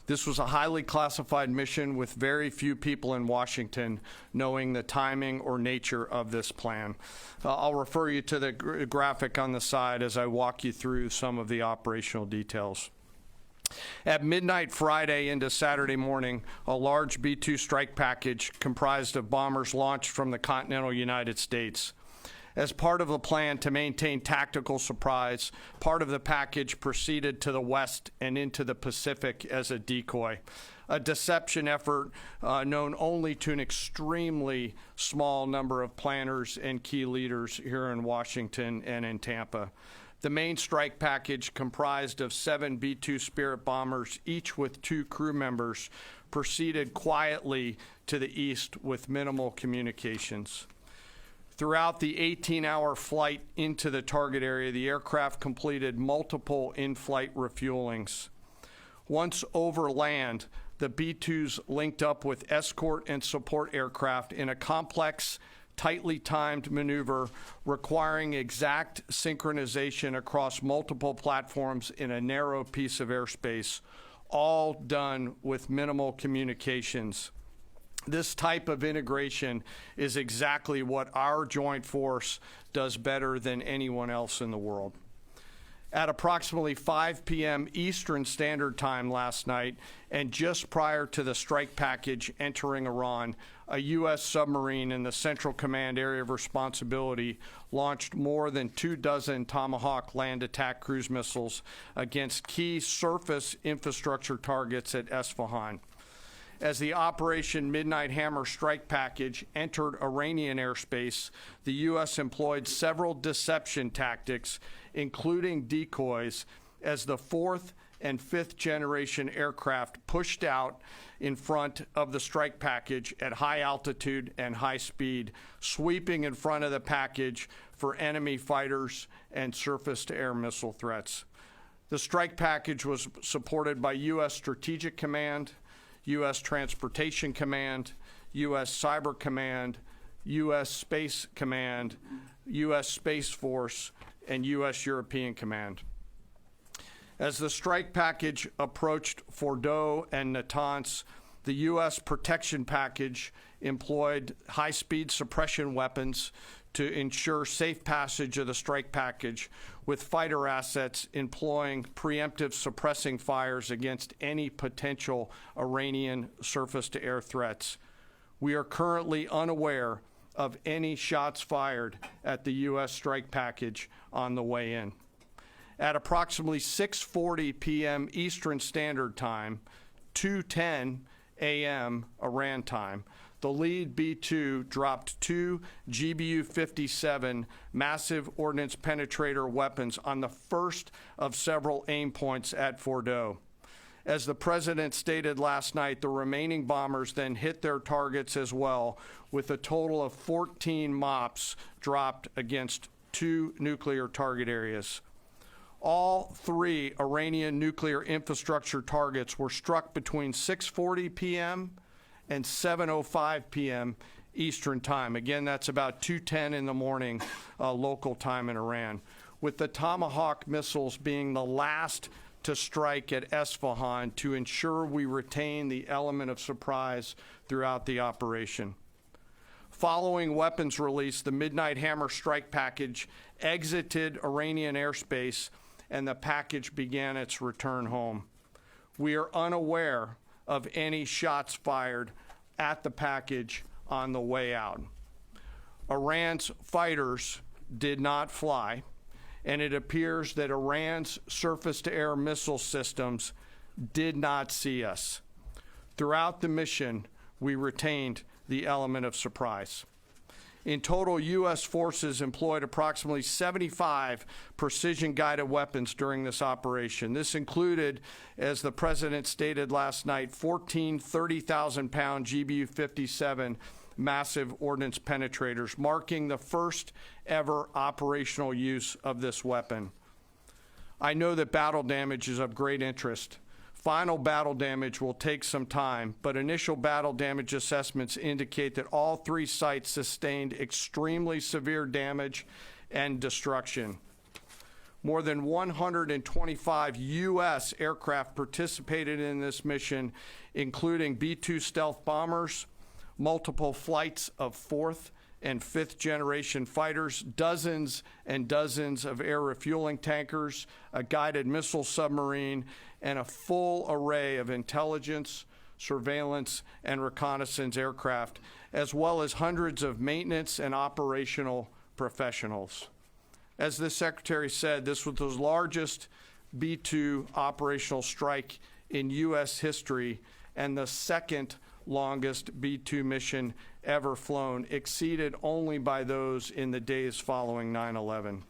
This was a highly classified mission with very few people in Washington knowing the timing or nature of this plan. I'll refer you to the graphic on the side as I walk you through some of the operational details. At midnight Friday into Saturday morning, a large B-2 strike package comprised of bombers launched from the continental United States. As part of the plan to maintain tactical surprise, part of the package proceeded to the west and into the Pacific as a decoy, a deception effort known only to an extremely small number of planners and key leaders here in Washington and in Tampa. The main strike package, comprised of 7 B-2 Spirit bombers, each with 2 crew members, proceeded quietly to the east with minimal communications. Throughout the 18-hour flight into the target area, the aircraft completed multiple in-flight refuelings. Once over land, the B-2s linked up with escort and support aircraft in a complex, tightly timed maneuver requiring exact synchronization across multiple platforms in a narrow piece of airspace, all done with minimal communications. This type of integration is exactly what our joint force does better than anyone else in the world. At approximately 5 p.m. Eastern Standard Time last night, and just prior to the strike package entering Iran, a U.S. submarine in the Central Command Area of Responsibility launched more than 24 Tomahawk land attack cruise missiles against key surface infrastructure targets at Esfahan. As the Operation Midnight Hammer strike package entered Iranian airspace, the U.S. employed several deception tactics, including decoys, as the 4th and 5th generation aircraft pushed out in front of the strike package at high altitude and high speed, sweeping in front of the package for enemy fighters and surface-to-air missile threats. The strike package was supported by U.S. Strategic Command, U.S. Transportation Command, U.S. Cyber Command, U.S. Space Command, U.S. Space Force, and U.S. European Command. As the strike package approached Fordo and Natanz, the U.S. protection package employed high-speed suppression weapons to ensure safe passage of the strike package, with fighter assets employing preemptive suppressing fires against any potential Iranian surface-to-air threats. We are currently unaware of any shots fired at the U.S. strike package on the way in. At approximately 6:40 p.m. Eastern Standard Time, 2:10 a.m. Iran time, the lead B-2 dropped 2 GBU-57 massive ordnance penetrator weapons on the first of several aim points at Fordo. As the president stated last night, the remaining bombers then hit their targets as well, with a total of 14 MOPs dropped against 2 nuclear target areas. All 3 Iranian nuclear infrastructure targets were struck between 6:40 p.m. and 7:05 p.m. Eastern Time. Again, that's about 2:10 in the morning local time in Iran, with the Tomahawk missiles being the last to strike at Esfahan to ensure we retain the element of surprise throughout the operation. Following weapons release, the Midnight Hammer strike package exited Iranian airspace and the package began its return home. We are unaware of any shots fired at the package on the way out. Iran's fighters did not fly, and it appears that Iran's surface-to-air missile systems did not see us. Throughout the mission, we retained the element of surprise. In total, U.S. forces employed approximately 75 precision-guided weapons during this operation. This included, as the president stated last night, 14 30,000-pound GBU-57 massive ordnance penetrators, marking the first ever operational use of this weapon. I know that battle damage is of great interest. Final battle damage will take some time, but initial battle damage assessments indicate that all 3 sites sustained extremely severe damage and destruction. More than 125 U.S. aircraft participated in this mission, including B-2 stealth bombers, multiple flights of fourth and fifth generation fighters, dozens and dozens of air refueling tankers, a guided missile submarine, and a full array of intelligence, surveillance, and reconnaissance aircraft, as well as hundreds of maintenance and operational professionals. As the Secretary said, this was the largest B-2 operational strike in U.S. history and the second longest B-2 mission ever flown, exceeded only by those in the days following 9/11.